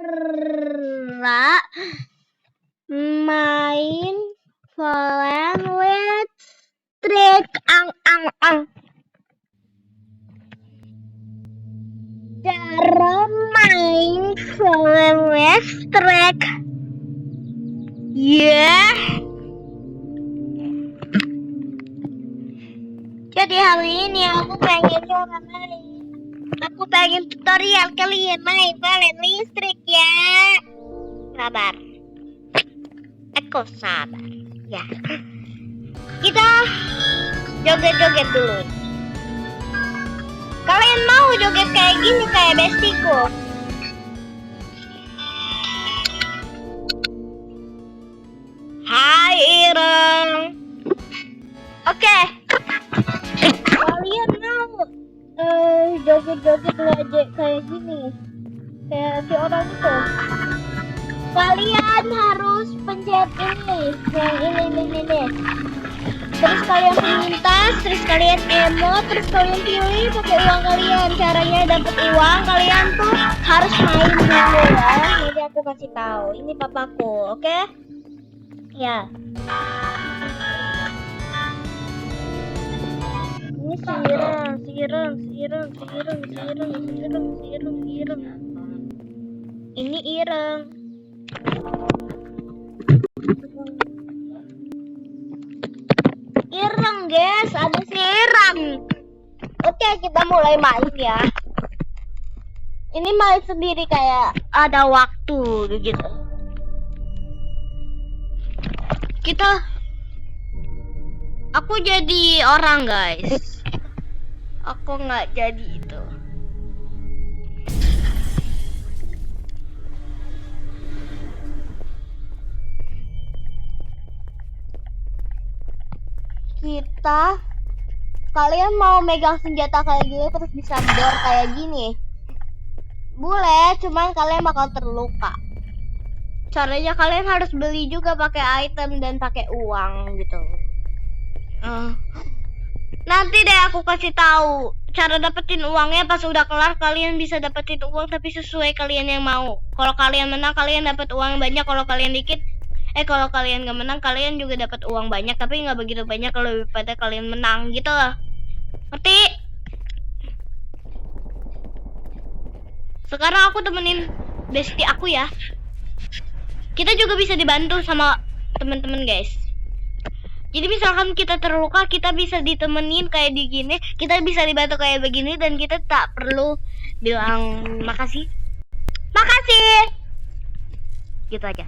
Cara main Fallen Listrik. Cara main Fallen Listrik. Jadi hari ini aku pengen coba main. Aku pengen tutorial kalian main Fallen Listrik ya. Sabar. Aku sabar. Ya. Kita joget-joget dulu. Kalian mau joget kayak gini kayak bestiku? Hai Ireng. Oke. Kalian mau joget-joget aja kayak gini? Kayak si orang itu. Kalian harus pencet ini, yang ini. Terus kalian pintas, terus kalian emote, terus kalian pilih pakai uang kalian. Caranya dapat uang kalian tuh harus main dulu ya. Nanti aku kasih tahu. Ini papaku, oke? Ya. Ini sireng. Ini Ireng. Ireng guys, ada siram. Oke, kita mulai main ya. Ini main sendiri kayak ada waktu gitu. Aku jadi orang guys. Aku nggak jadi itu. Kalian mau megang senjata kayak gini terus bisa door kayak gini, boleh, cuman kalian bakal terluka. Caranya kalian harus beli juga pakai item dan pakai uang gitu. Nanti deh aku kasih tahu cara dapetin uangnya pas udah kelar. Kalian bisa dapetin uang tapi sesuai kalian yang mau. Kalau kalian menang kalian dapat uang banyak, kalau kalian dikit kalau kalian nggak menang kalian juga dapat uang banyak tapi nggak begitu banyak kalau daripada kalian menang gitu loh. Ngerti? Sekarang aku temenin bestie aku ya. Kita juga bisa dibantu sama teman-teman guys. Jadi misalkan kita terluka, kita bisa ditemenin kayak di gini, kita bisa dibantu kayak begini dan kita tak perlu bilang makasih. Makasih. Gitu aja.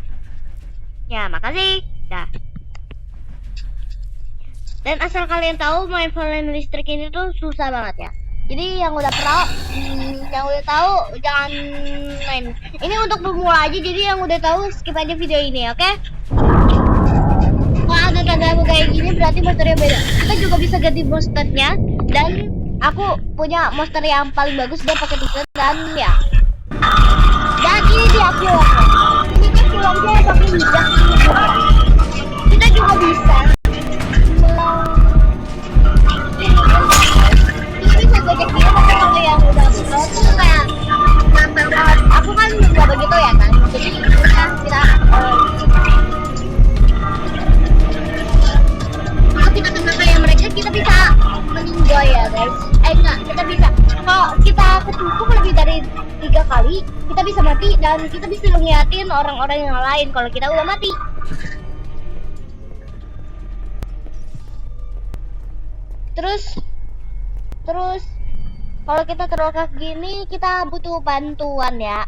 Ya, makasih. Dah. Dan asal kalian tahu main Fallen Listrik ini tuh susah banget ya. Jadi yang udah tahu jangan main. Ini untuk pemula aja, jadi yang udah tahu skip aja video ini, oke? Kalau ada tanda kayak gini berarti monsternya beda. Kita juga bisa ganti monsternya, dan aku punya monster yang paling bagus, dia pakai tiket dan ya. Dan ini dia kilangnya. Ini kan kilangnya pakai hijab. Kita juga bisa gojek dia pakai kalau yang udah betul tuh kayak nempel banget. Aku kan nggak begitu ya kan, jadi udah kita kalau kita kena kayak mereka kita bisa meninggal ya guys. Enggak, kita bisa kalau kita ketutup lebih dari 3 kali kita bisa mati, dan kita bisa ngeliatin orang-orang yang lain kalau kita udah mati. Terus kalau kita terluka gini kita butuh bantuan ya.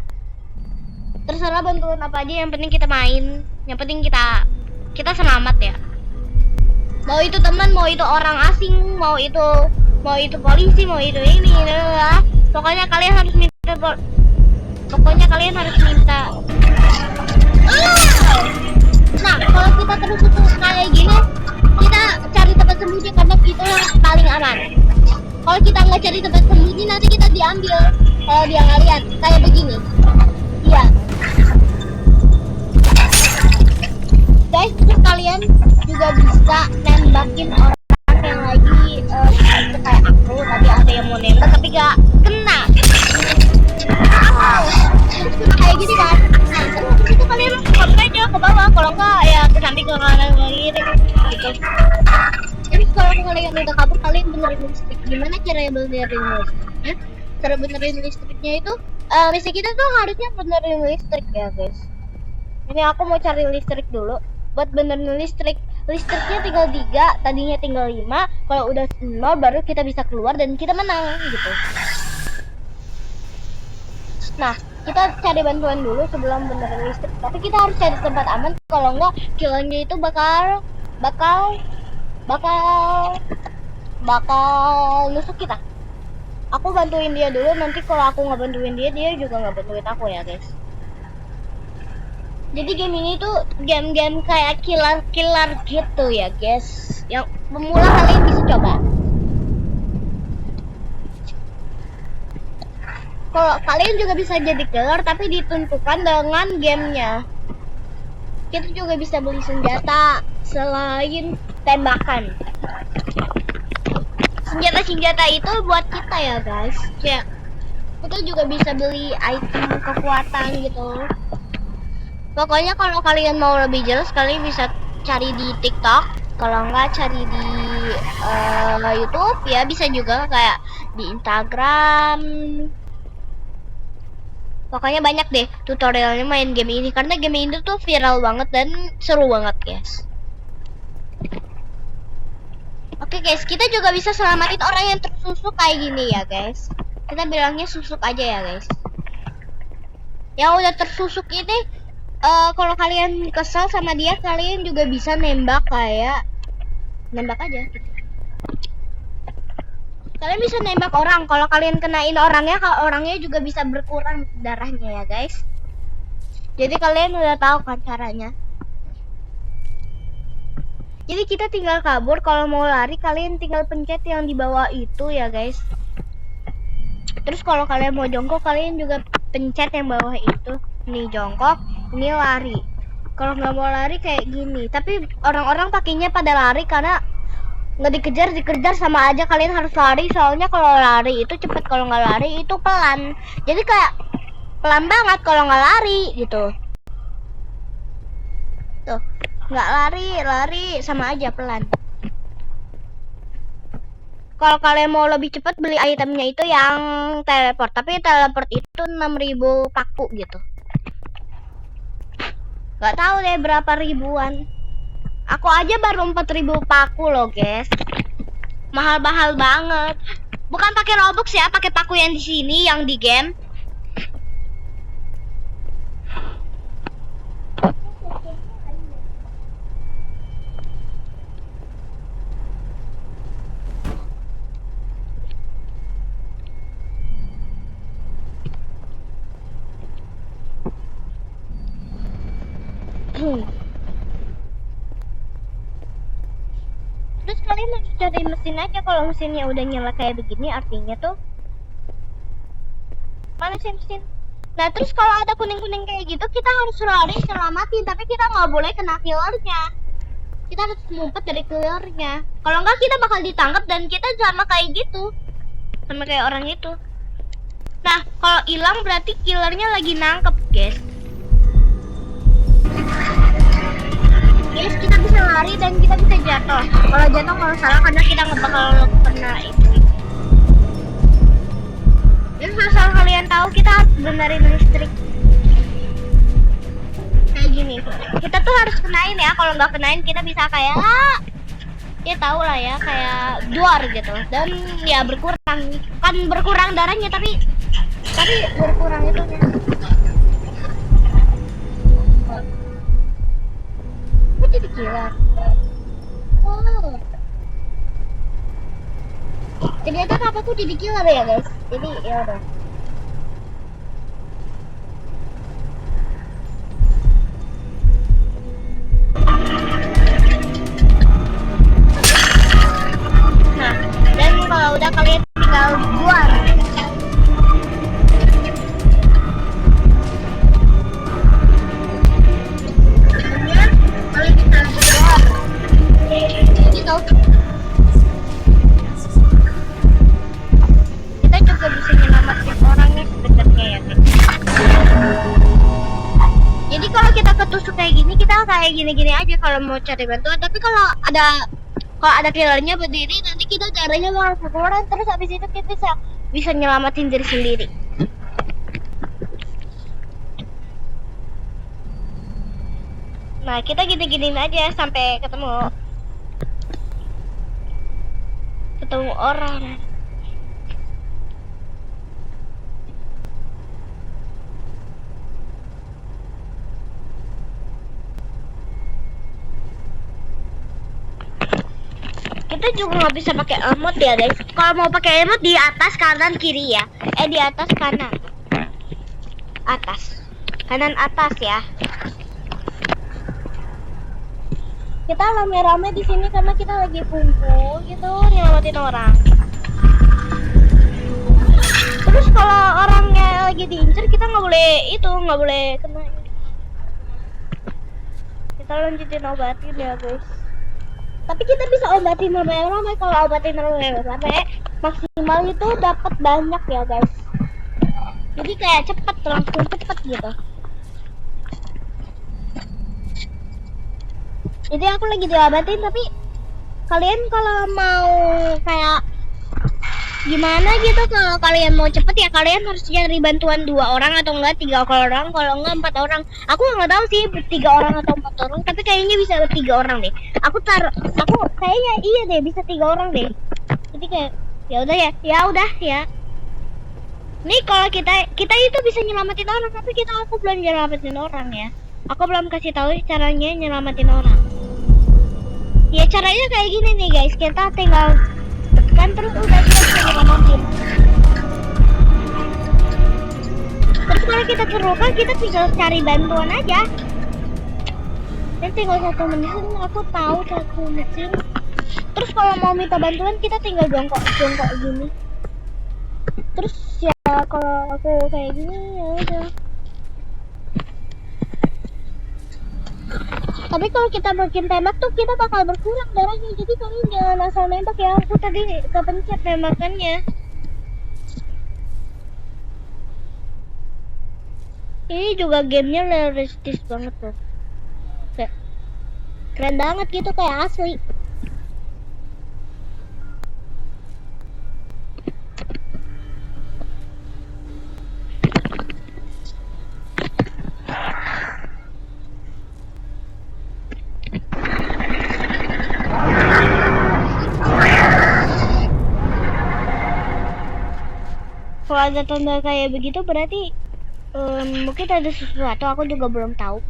Terserah bantuan apa aja, yang penting kita main, yang penting kita selamat ya. Mau itu teman, mau itu orang asing, mau itu polisi, mau itu ini lah. Pokoknya kalian harus minta. Nah, kalau kita terus kayak gini, kita cari tempat sembunyi karena itu yang paling aman. Kalau kita nggak cari tempat sembunyi nanti kita diambil kalau dia nggak lihat kayak begini. Iya. Guys, terus kalian juga bisa nembakin orang yang lagi kayak aku. Tadi ada yang mau nembak tapi gak kena. Kayak gini kan. gimana cara benerin listriknya? Cara benerin listriknya itu, listrik kita tuh harusnya benerin listrik ya guys. Ini aku mau cari listrik dulu. Buat benerin listriknya tinggal 3, tadinya tinggal 5. Kalau udah 0 baru kita bisa keluar dan kita menang gitu. Nah, kita cari bantuan dulu sebelum benerin listrik. Tapi kita harus cari tempat aman. Kalau enggak, killernya itu bakal nusuk kita. Aku bantuin dia dulu. Nanti kalau aku nggak bantuin dia, dia juga nggak bantuin aku ya guys. Jadi game ini tuh game-game kayak killer gitu ya guys. Yang pemula kalian bisa coba. Kalau kalian juga bisa jadi killer, tapi ditentukan dengan gamenya. Kita juga bisa beli senjata selain tembakan. Senjata itu buat kita ya guys. Ya, kita juga bisa beli item kekuatan gitu. Pokoknya kalau kalian mau lebih jelas, kalian bisa cari di TikTok. Kalau nggak cari di YouTube ya, bisa juga kayak di Instagram. Pokoknya banyak deh tutorialnya main game ini, karena game ini tuh viral banget dan seru banget guys. Oke guys, kita juga bisa selamatin orang yang tersusuk kayak gini ya guys. Kita bilangnya susuk aja ya guys. Yang udah tersusuk ini, kalau kalian kesel sama dia, kalian juga bisa nembak aja gitu. Kalian bisa nembak orang. Kalau kalian kenain orangnya, orangnya juga bisa berkurang darahnya ya guys. Jadi kalian udah tahu kan caranya. Jadi kita tinggal kabur. Kalau mau lari, kalian tinggal pencet yang di bawah itu ya guys. Terus kalau kalian mau jongkok, kalian juga pencet yang bawah itu. Nih jongkok, ini lari. Kalau nggak mau lari kayak gini. Tapi orang-orang pakainya pada lari karena nggak dikejar sama aja. Kalian harus lari, soalnya kalau lari itu cepet, kalau nggak lari itu pelan. Jadi kayak pelan banget kalau nggak lari gitu. Tuh, nggak lari sama aja pelan. Kalau kalian mau lebih cepat, beli itemnya itu yang teleport. Tapi teleport itu 6.000 paku gitu. Nggak tahu deh berapa ribuan. Aku aja baru 4.000 paku loh guys. Mahal-mahal banget. Bukan pakai Robux ya, pakai paku yang di sini, yang di game. Terus kalian harus cari mesin aja. Kalau mesinnya udah nyala kayak begini, artinya tuh mana sih mesin? Nah terus kalau ada kuning-kuning kayak gitu, kita harus lari selamatin. Tapi kita nggak boleh kena killernya. Kita harus ngumpet dari killernya. Kalau nggak kita bakal ditangkap dan kita sama kayak gitu, sama kayak orang itu. Nah kalau hilang berarti killernya lagi nangkep guys. Guys, kita bisa lari dan kita bisa jatuh. Kalau jatuh nggak salah karena kita nggak bakal kena itu. Dan asal kalian tahu, kita harus benerin listrik kayak gini. Kita tuh harus kenain ya. Kalau nggak kenain, kita bisa kayak ya tahu lah ya, kayak duar gitu. Dan ya berkurang, kan berkurang darahnya, tapi berkurang itu ya. Jadi killer. Oh. Ternyata papaku jadi killer ya guys. Jadi ya udah. Nah, dan kalau udah kalian tinggal buang. Kita juga bisa nyelamatin orangnya sebenarnya ya guys. Jadi kalau kita ketusuk kayak gini, kita kayak gini-gini aja kalau mau cari bantuan. Tapi kalau ada Kalau ada killernya berdiri, nanti kita caranya mau keluar, terus habis itu kita bisa nyelamatin diri sendiri. Nah, kita gini-giniin aja sampai ketemu orang. Kita juga nggak bisa pakai emot ya guys. Kalau mau pakai emot di atas kanan kiri ya. Di atas kanan. Atas. Kanan atas ya. Kita rame-rame di sini karena kita lagi kumpul gitu nyelamatin orang. Terus kalau orangnya lagi diincar kita nggak boleh kena. Kita lanjutin obatin ya guys. Tapi kita bisa obatin rame-rame. Kalau obatin rame-rame maksimal itu dapat banyak ya guys. Jadi kayak langsung cepet gitu. Jadi aku lagi diobatin, tapi kalian kalau mau kayak gimana gitu, kalau kalian mau cepet ya kalian harus cari bantuan 2 orang atau enggak 3 orang, kalau enggak 4 orang. Aku nggak tahu sih 3 orang atau 4 orang, tapi kayaknya bisa 3 orang deh. Aku kayaknya iya deh bisa 3 orang deh. Jadi kayak ya udah ya. Nih kalau kita itu bisa nyelamatin orang, tapi aku belum nyelamatin orang ya. Aku belum kasih tahu caranya nyelamatin orang. Ya caranya kayak gini nih guys, kita tinggal tekan terus udah kita bisa nyelamatin. Terus kalau kita terluka kita bisa cari bantuan aja. Dan tinggal 1 mesin, aku tahu 1 mesin. Terus kalau mau minta bantuan kita tinggal jongkok gini. Terus ya kalau aku kayak gini ya udah. Tapi kalau kita makin tembak tuh kita bakal berkurang darahnya. Jadi kalian jangan asal nembak ya. Aku tadi kepencet tembakannya. Ini juga gamenya realistis banget tuh. Kayak keren banget gitu kayak asli. Kalau ada tanda kayak begitu berarti mungkin ada sesuatu, aku juga belum tahu.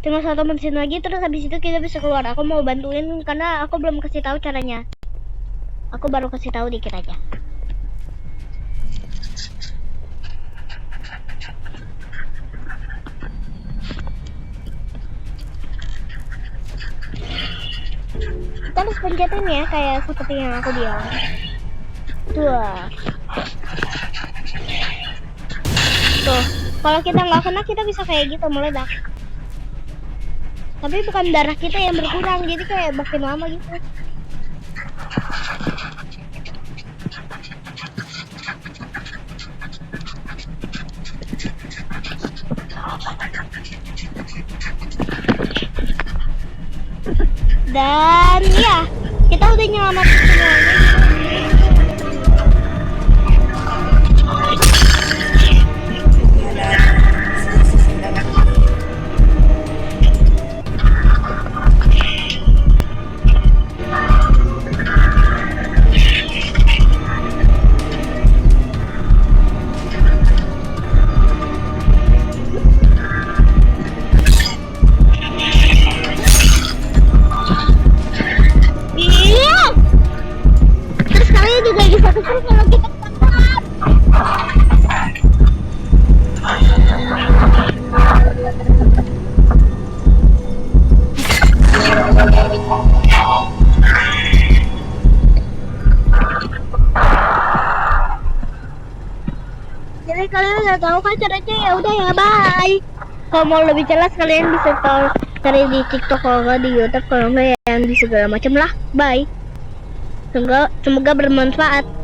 Tinggal 1 mesin lagi terus habis itu kita bisa keluar. Aku mau bantuin karena aku belum kasih tahu caranya. Aku baru kasih tahu dikit aja. Kita harus pencetin ya kayak seperti yang aku bilang. Tuh, kalau kita nggak kena kita bisa kayak gitu meledak. Tapi bukan darah kita yang berkurang, jadi kayak makin lama gitu. Dan ya, kita udah nyelamatin semuanya. Jadi kalian udah tahu kan caranya, ya udah ya, bye. Kalau mau lebih jelas kalian bisa tahu cari di TikTok, kalau nggak di YouTube, kalau nggak yang di segala macam lah. Bye. Semoga bermanfaat.